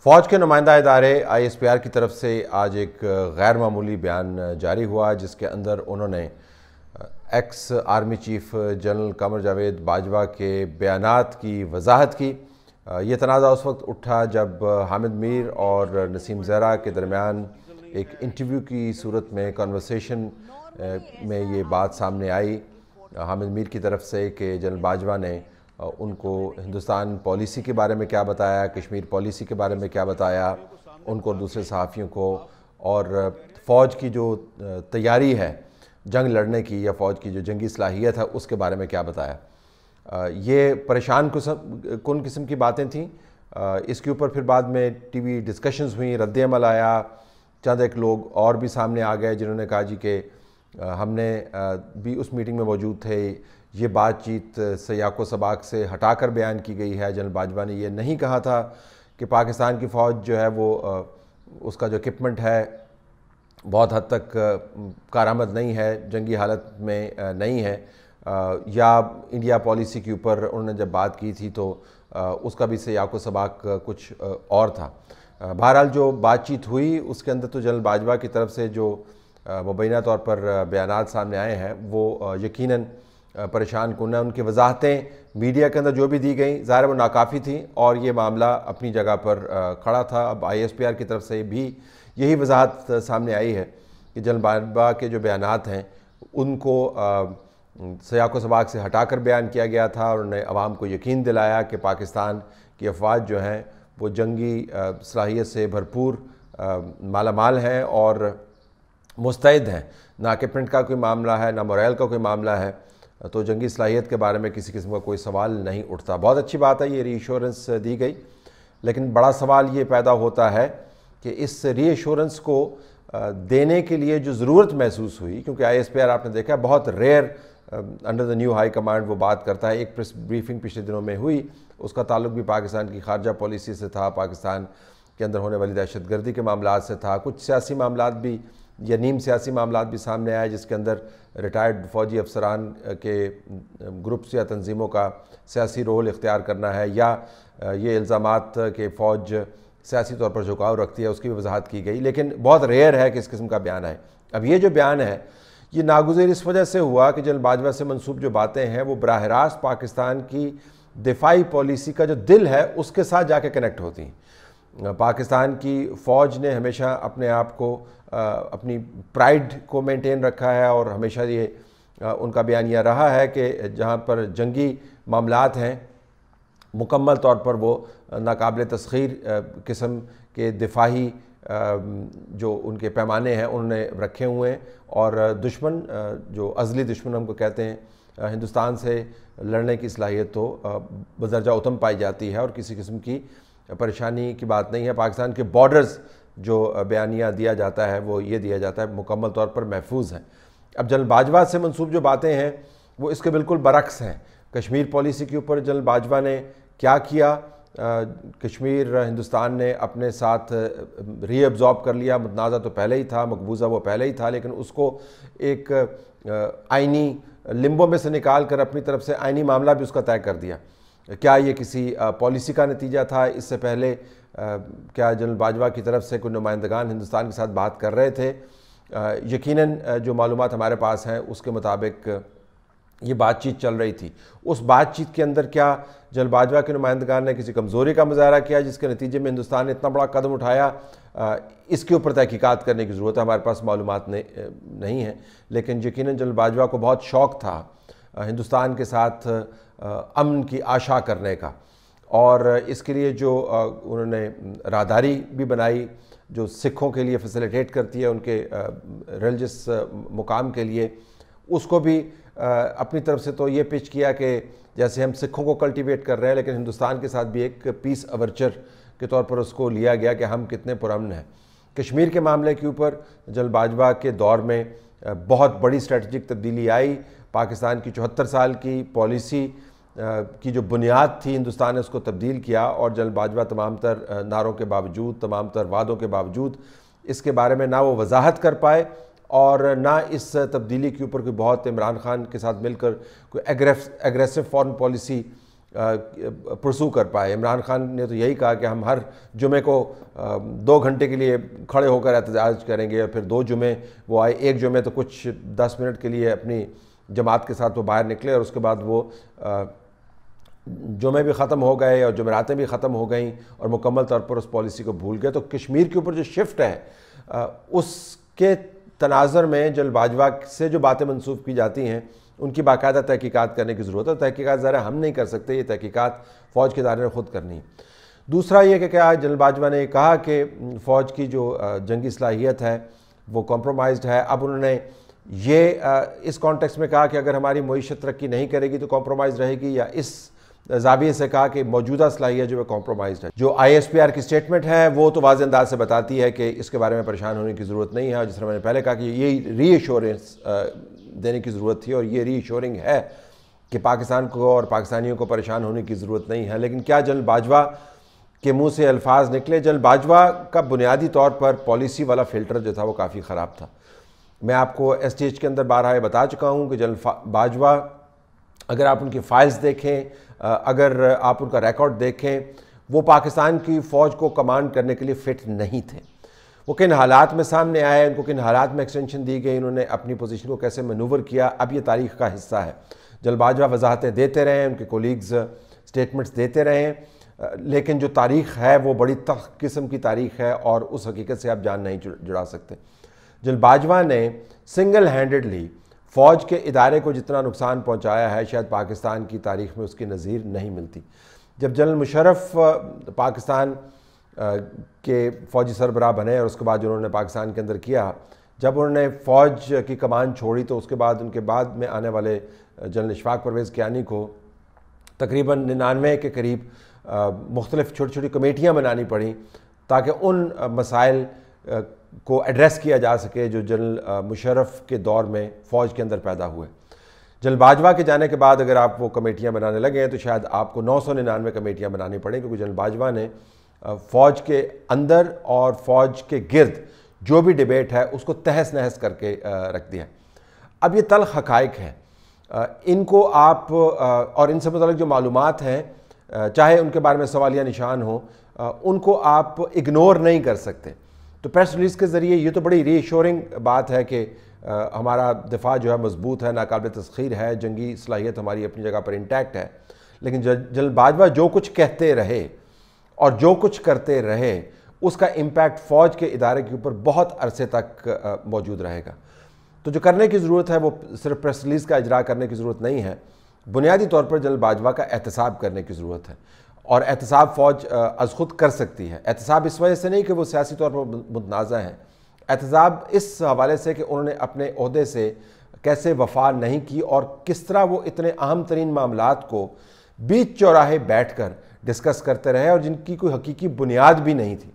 فوج کے نمائندہ ادارے ISPR کی طرف سے آج ایک غیر معمولی بیان جاری ہوا جس کے اندر انہوں نے x army chief general Qamar Javed Bajwa کے بیانات کی وضاحت کی۔ یہ تنازع اس وقت اٹھا جب حامد میر اور نسیم زہرا کے درمیان ایک انٹرویو کی صورت میں کنورسیشن میں یہ بات سامنے آئی حامد میر کی طرف سے کہ جنرل باجوہ نے ان کو ہندوستان پالیسی کے بارے میں کیا بتایا، کشمیر پالیسی کے بارے میں کیا بتایا ان کو اور دوسرے صحافیوں کو، اور فوج کی جو تیاری ہے جنگ لڑنے کی یا فوج کی جو جنگی صلاحیت ہے اس کے بارے میں کیا بتایا۔ یہ پریشان کن قسم کی باتیں تھیں۔ اس کے اوپر پھر بعد میں ٹی وی ڈسکشنز ہوئیں، رد عمل آیا، چند ایک لوگ اور بھی سامنے آ گئے جنہوں نے کہا جی کہ ہم نے بھی اس میٹنگ میں موجود تھے، یہ بات چیت سیاق و سباق سے ہٹا کر بیان کی گئی ہے۔ جنرل باجوہ نے یہ نہیں کہا تھا کہ پاکستان کی فوج جو ہے وہ اس کا جو اکوپمنٹ ہے بہت حد تک کارآمد نہیں ہے، جنگی حالت میں نہیں ہے، یا انڈیا پالیسی کے اوپر انہوں نے جب بات کی تھی تو اس کا بھی سیاق و سباق کچھ اور تھا۔ بہرحال جو بات چیت ہوئی اس کے اندر تو جنرل باجوہ کی طرف سے جو مبینہ طور پر بیانات سامنے آئے ہیں وہ یقیناً پریشان کن ہے۔ ان کی وضاحتیں میڈیا کے اندر جو بھی دی گئیں ظاہر وہ ناکافی تھیں اور یہ معاملہ اپنی جگہ پر کھڑا تھا۔ اب ISPR کی طرف سے بھی یہی وضاحت سامنے آئی ہے کہ جنرل باجوہ کے جو بیانات ہیں ان کو سیاق و سباق سے ہٹا کر بیان کیا گیا تھا، اور انہوں نے عوام کو یقین دلایا کہ پاکستان کی افواج جو ہیں وہ جنگی صلاحیت سے بھرپور مالا مال ہیں اور مستعد ہیں، نہ اکوپمنٹ کا کوئی معاملہ ہے نہ موریل کا کوئی معاملہ ہے، تو جنگی صلاحیت کے بارے میں کسی قسم کا کوئی سوال نہیں اٹھتا۔ بہت اچھی بات ہے یہ ری ایشورنس دی گئی، لیکن بڑا سوال یہ پیدا ہوتا ہے کہ اس ری ایشورنس کو دینے کے لیے جو ضرورت محسوس ہوئی، کیونکہ ISPR آپ نے دیکھا بہت rare under the new high command وہ بات کرتا ہے۔ ایک پریس بریفنگ پچھلے دنوں میں ہوئی، اس کا تعلق بھی پاکستان کی خارجہ پالیسی سے تھا، پاکستان کے اندر ہونے والی دہشت گردی کے معاملات سے تھا، کچھ سیاسی معاملات بھی یا نیم سیاسی معاملات بھی سامنے آئے جس کے اندر ریٹائرڈ فوجی افسران کے گروپس یا تنظیموں کا سیاسی رول اختیار کرنا ہے، یا یہ الزامات کہ فوج سیاسی طور پر جھکاؤ رکھتی ہے اس کی بھی وضاحت کی گئی، لیکن بہت ریئر ہے کہ اس قسم کا بیان ہے۔ اب یہ جو بیان ہے یہ ناگزیر اس وجہ سے ہوا کہ جنرل باجوہ سے منسوب جو باتیں ہیں وہ براہ راست پاکستان کی دفاعی پالیسی کا جو دل ہے اس کے ساتھ جا کے کنیکٹ ہوتی ہیں۔ پاکستان کی فوج نے ہمیشہ اپنے آپ کو اپنی پرائیڈ کو مینٹین رکھا ہے، اور ہمیشہ یہ ان کا بیانیہ رہا ہے کہ جہاں پر جنگی معاملات ہیں مکمل طور پر وہ ناقابل تسخیر قسم کے دفاعی جو ان کے پیمانے ہیں انہوں نے رکھے ہوئے ہیں، اور دشمن جو ازلی دشمن ہم کو کہتے ہیں ہندوستان سے لڑنے کی صلاحیت تو بدرجہ اتم پائی جاتی ہے اور کسی قسم کی پریشانی کی بات نہیں ہے۔ پاکستان کے بارڈرز جو بیانیہ دیا جاتا ہے وہ یہ دیا جاتا ہے مکمل طور پر محفوظ ہیں۔ اب جنرل باجوہ سے منسوب جو باتیں ہیں وہ اس کے بالکل برعکس ہیں۔ کشمیر پالیسی کے اوپر جنرل باجوہ نے کیا کیا؟ کشمیر ہندوستان نے اپنے ساتھ ری ایبزارب کر لیا، متنازع تو پہلے ہی تھا، مقبوضہ وہ پہلے ہی تھا، لیکن اس کو ایک آئینی لمبوں میں سے نکال کر اپنی طرف سے آئینی معاملہ بھی اس کا طے کر دیا۔ کیا یہ کسی پالیسی کا نتیجہ تھا؟ اس سے پہلے کیا جنرل باجوہ کی طرف سے کوئی نمائندگان ہندوستان کے ساتھ بات کر رہے تھے؟ یقیناً جو معلومات ہمارے پاس ہیں اس کے مطابق یہ بات چیت چل رہی تھی۔ اس بات چیت کے اندر کیا جنرل باجوہ کے نمائندگان نے کسی کمزوری کا مظاہرہ کیا جس کے نتیجے میں ہندوستان نے اتنا بڑا قدم اٹھایا؟ اس کے اوپر تحقیقات کرنے کی ضرورت ہے، ہمارے پاس معلومات نہیں ہیں، لیکن یقیناً جنرل باجوہ کو بہت شوق تھا ہندوستان کے ساتھ امن کی آشا کرنے کا، اور اس کے لیے جو انہوں نے راہداری بھی بنائی جو سکھوں کے لیے فیسیلیٹیٹ کرتی ہے ان کے ریلیجس مقام کے لیے، اس کو بھی اپنی طرف سے تو یہ پچ کیا کہ جیسے ہم سکھوں کو کلٹیویٹ کر رہے ہیں لیکن ہندوستان کے ساتھ بھی ایک پیس اوورچر کے طور پر اس کو لیا گیا کہ ہم کتنے پرامن ہیں۔ کشمیر کے معاملے کے اوپر جنرل باجوہ کے دور میں بہت بڑی اسٹریٹجک تبدیلی آئی۔ پاکستان کی 74 سال کی پالیسی کی جو بنیاد تھی ہندوستان نے اس کو تبدیل کیا، اور جنرل باجوہ تمام تر نعروں کے باوجود، تمام تر وعدوں کے باوجود اس کے بارے میں نہ وہ وضاحت کر پائے اور نہ اس تبدیلی کے اوپر کوئی بہت عمران خان کے ساتھ مل کر کوئی ایگریسو فارن پالیسی پرسو کر پائے۔ عمران خان نے تو یہی کہا کہ ہم ہر جمعے کو 2 گھنٹے کے لیے کھڑے ہو کر احتجاج کریں گے، اور پھر 2 جمعے وہ آئے، ایک جمعے تو کچھ 10 منٹ کے لیے اپنی جماعت کے ساتھ وہ باہر نکلے، اور اس کے بعد وہ جمعے بھی ختم ہو گئے اور جمعراتیں بھی ختم ہو گئیں اور مکمل طور پر اس پالیسی کو بھول گئے۔ تو کشمیر کے اوپر جو شفٹ ہے اس کے تناظر میں جنرل باجوہ سے جو باتیں منسوخ کی جاتی ہیں ان کی باقاعدہ تحقیقات کرنے کی ضرورت ہے۔ تحقیقات ذرا ہم نہیں کر سکتے، یہ تحقیقات فوج کے ادارے نے خود کرنی ہے۔ دوسرا یہ کہ کیا جنرل باجوہ نے کہا کہ فوج کی جو جنگی صلاحیت ہے وہ کمپرومائزڈ ہے۔ اب انہوں نے یہ اس کانٹیکس میں کہا کہ اگر ہماری معیشت ترقی نہیں کرے گی تو کمپرومائز رہے گی، یا اس زاویے سے کہا کہ موجودہ صلاحیت جو ہے کمپرومائزڈ ہے۔ جو ISPR کی سٹیٹمنٹ ہے وہ تو واضح انداز سے بتاتی ہے کہ اس کے بارے میں پریشان ہونے کی ضرورت نہیں ہے، جس طرح میں نے پہلے کہا کہ یہ ری ایشورنس دینے کی ضرورت تھی، اور یہ ری ایشورنگ ہے کہ پاکستان کو اور پاکستانیوں کو پریشان ہونے کی ضرورت نہیں ہے۔ لیکن کیا جنرل باجوہ کے منہ سے الفاظ نکلے؟ جنرل باجوہ کا بنیادی طور پر پالیسی والا فلٹر جو تھا وہ کافی خراب تھا۔ میں آپ کو STH کے اندر بارہا بتا چکا ہوں کہ جنرل باجوہ اگر آپ ان کی فائلز دیکھیں، اگر آپ ان کا ریکارڈ دیکھیں، وہ پاکستان کی فوج کو کمانڈ کرنے کے لیے فٹ نہیں تھے۔ وہ کن حالات میں سامنے آئے، ان کو کن حالات میں ایکسٹینشن دی گئی، انہوں نے اپنی پوزیشن کو کیسے مینوور کیا، اب یہ تاریخ کا حصہ ہے۔ جنرل باجوہ وضاحتیں دیتے رہے، ان کے کولیگز سٹیٹمنٹس دیتے رہے، لیکن جو تاریخ ہے وہ بڑی تلخ قسم کی تاریخ ہے، اور اس حقیقت سے آپ جان نہیں جڑا سکتے۔ جنرل باجوہ نے سنگل ہینڈڈلی فوج کے ادارے کو جتنا نقصان پہنچایا ہے شاید پاکستان کی تاریخ میں اس کی نظیر نہیں ملتی۔ جب جنرل مشرف پاکستان کے فوجی سربراہ بنے اور اس کے بعد جو انہوں نے پاکستان کے اندر کیا، جب انہوں نے فوج کی کمان چھوڑی تو اس کے بعد ان کے بعد میں آنے والے جنرل اشفاق پرویز کیانی کو تقریباً 99 کے قریب مختلف چھوٹی چھوٹی کمیٹیاں بنانی پڑیں تاکہ ان مسائل کو ایڈریس کیا جا سکے جو جنرل مشرف کے دور میں فوج کے اندر پیدا ہوئے۔ جنرل باجوہ کے جانے کے بعد اگر آپ وہ کمیٹیاں بنانے لگے ہیں تو شاید آپ کو 999 کمیٹیاں بنانی پڑیں، کیونکہ جنرل باجوہ نے فوج کے اندر اور فوج کے گرد جو بھی ڈیبیٹ ہے اس کو تہس نہس کر کے رکھ دیا۔ اب یہ تلخ حقائق ہیں، ان کو آپ اور ان سے متعلق جو معلومات ہیں چاہے ان کے بارے میں سوالیہ نشان ہوں، ان کو آپ اگنور نہیں کر سکتے۔ تو پریس ریلیز کے ذریعے یہ تو بڑی ری ایشورنگ بات ہے کہ ہمارا دفاع جو ہے مضبوط ہے، ناقابل تسخیر ہے، جنگی صلاحیت ہماری اپنی جگہ پر انٹیکٹ ہے، لیکن جنرل باجوہ جو کچھ کہتے رہے اور جو کچھ کرتے رہے اس کا امپیکٹ فوج کے ادارے کے اوپر بہت عرصے تک موجود رہے گا۔ تو جو کرنے کی ضرورت ہے وہ صرف پریس ریلیز کا اجرا کرنے کی ضرورت نہیں ہے، بنیادی طور پر جنرل باجوہ کا احتساب کرنے کی ضرورت ہے، اور احتساب فوج از خود کر سکتی ہے۔ احتساب اس وجہ سے نہیں کہ وہ سیاسی طور پر متنازع ہیں، احتساب اس حوالے سے کہ انہوں نے اپنے عہدے سے کیسے وفا نہیں کی اور کس طرح وہ اتنے اہم ترین معاملات کو بیچ چوراہے بیٹھ کر ڈسکس کرتے رہے اور جن کی کوئی حقیقی بنیاد بھی نہیں تھی،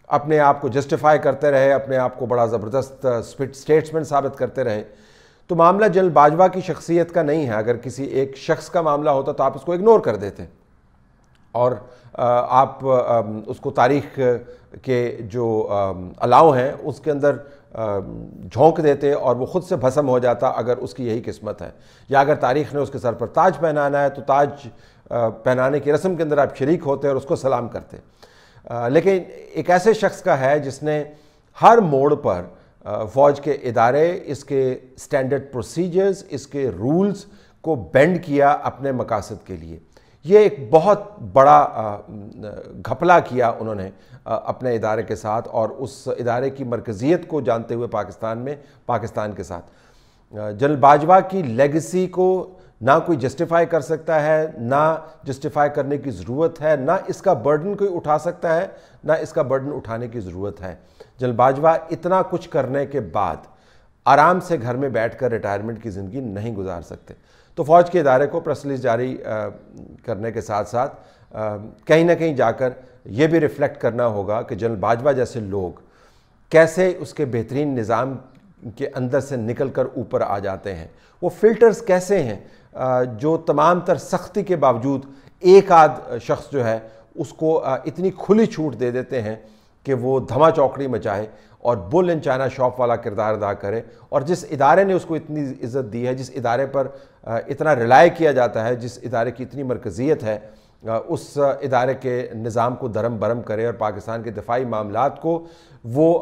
اپنے آپ کو جسٹیفائی کرتے رہے، اپنے آپ کو بڑا زبردست سٹیٹسمنٹ ثابت کرتے رہے۔ تو معاملہ جنرل باجوہ کی شخصیت کا نہیں ہے، اگر کسی ایک شخص کا معاملہ ہوتا تو آپ اس کو اگنور کر دیتے اور آپ اس کو تاریخ کے جو الاؤ ہیں اس کے اندر جھونک دیتے اور وہ خود سے بھسم ہو جاتا اگر اس کی یہی قسمت ہے، یا اگر تاریخ نے اس کے سر پر تاج پہنانا ہے تو تاج پہنانے کی رسم کے اندر آپ شریک ہوتے اور اس کو سلام کرتے۔ لیکن ایک ایسے شخص کا ہے جس نے ہر موڑ پر فوج کے ادارے، اس کے سٹینڈرڈ پروسیجرز، اس کے رولز کو بینڈ کیا اپنے مقاصد کے لیے۔ یہ ایک بہت بڑا گھپلا کیا انہوں نے اپنے ادارے کے ساتھ اور اس ادارے کی مرکزیت کو جانتے ہوئے پاکستان کے ساتھ۔ جنرل باجوہ کی لیگیسی کو نہ کوئی جسٹیفائی کر سکتا ہے، نہ جسٹیفائی کرنے کی ضرورت ہے، نہ اس کا برڈن کوئی اٹھا سکتا ہے، نہ اس کا برڈن اٹھانے کی ضرورت ہے۔ جنرل باجوہ اتنا کچھ کرنے کے بعد آرام سے گھر میں بیٹھ کر ریٹائرمنٹ کی زندگی نہیں گزار سکتے۔ تو فوج کے ادارے کو پریس ریلیز جاری کرنے کے ساتھ ساتھ کہیں نہ کہیں جا کر یہ بھی ریفلیکٹ کرنا ہوگا کہ جنرل باجوہ جیسے لوگ کیسے اس کے بہترین نظام کے اندر سے نکل کر اوپر آ جاتے ہیں، وہ فلٹرز کیسے ہیں جو تمام تر سختی کے باوجود ایک آدھ شخص جو ہے اس کو اتنی کھلی چھوٹ دے دیتے ہیں کہ وہ دھما چوکڑی مچائے اور بل ان چائنا شاپ والا کردار ادا کرے، اور جس ادارے نے اس کو اتنی عزت دی ہے، جس ادارے پر اتنا ریلائی کیا جاتا ہے، جس ادارے کی اتنی مرکزیت ہے، اس ادارے کے نظام کو درم برم کرے اور پاکستان کے دفاعی معاملات کو وہ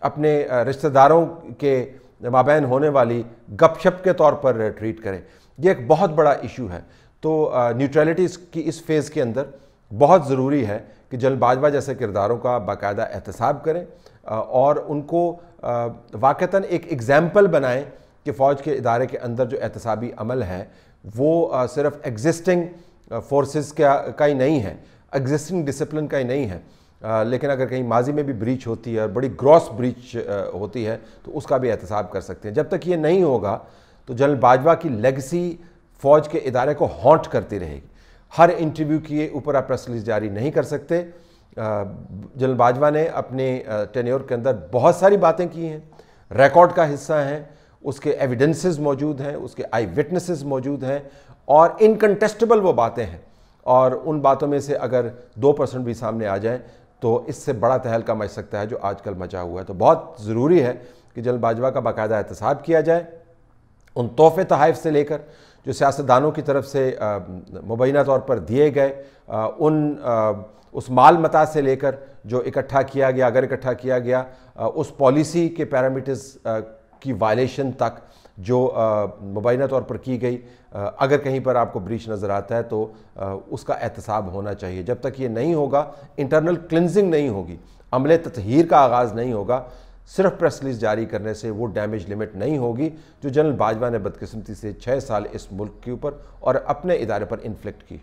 اپنے رشتہ داروں کے مابین ہونے والی گپ شپ کے طور پر ٹریٹ کرے۔ یہ ایک بہت بڑا ایشو ہے۔ تو نیوٹرلٹی کی اس فیز کے اندر بہت ضروری ہے کہ جنرل باجوہ جیسے کرداروں کا باقاعدہ احتساب کریں اور ان کو واقعتاً ایک ایگزامپل بنائیں کہ فوج کے ادارے کے اندر جو احتسابی عمل ہے وہ صرف ایگزسٹنگ فورسز کا ہی نہیں ہے، ایگزسٹنگ ڈسپلن کا ہی نہیں ہے، لیکن اگر کہیں ماضی میں بھی بریچ ہوتی ہے اور بڑی گراس بریچ ہوتی ہے تو اس کا بھی احتساب کر سکتے ہیں۔ جب تک یہ نہیں ہوگا تو جنرل باجوہ کی لیگسی فوج کے ادارے کو ہانٹ کرتی رہے گی۔ ہر انٹرویو کیے اوپر آپ پریس ریلیز جاری نہیں کر سکتے۔ جنرل باجوہ نے اپنے ٹینیور کے اندر بہت ساری باتیں کی ہیں، ریکارڈ کا حصہ ہیں، اس کے ایویڈنسز موجود ہیں، اس کے آئی وٹنسز موجود ہیں، اور انکنٹیسٹیبل وہ باتیں ہیں، اور ان باتوں میں سے اگر 2% بھی سامنے آ جائیں تو اس سے بڑا تہلکہ مچ سکتا ہے جو آج کل مچا ہوا ہے۔ تو بہت ضروری ہے کہ جنرل باجوہ کا باقاعدہ احتساب کیا جائے، ان تحفے تحائف سے لے کر جو سیاستدانوں کی طرف سے مبینہ طور پر دیے گئے، اس مال متاع سے لے کر جو اکٹھا کیا گیا، اگر اکٹھا کیا گیا، اس پالیسی کے پیرامیٹرز کی وائلیشن تک جو مبینہ طور پر کی گئی، اگر کہیں پر آپ کو بریچ نظر آتا ہے تو اس کا احتساب ہونا چاہیے۔ جب تک یہ نہیں ہوگا، انٹرنل کلنزنگ نہیں ہوگی، عمل تطہیر کا آغاز نہیں ہوگا، صرف پریس ریلیز جاری کرنے سے وہ ڈیمیج لمٹ نہیں ہوگی جو جنرل باجوہ نے بدقسمتی سے 6 سال اس ملک کے اوپر اور اپنے ادارے پر انفلیکٹ کی۔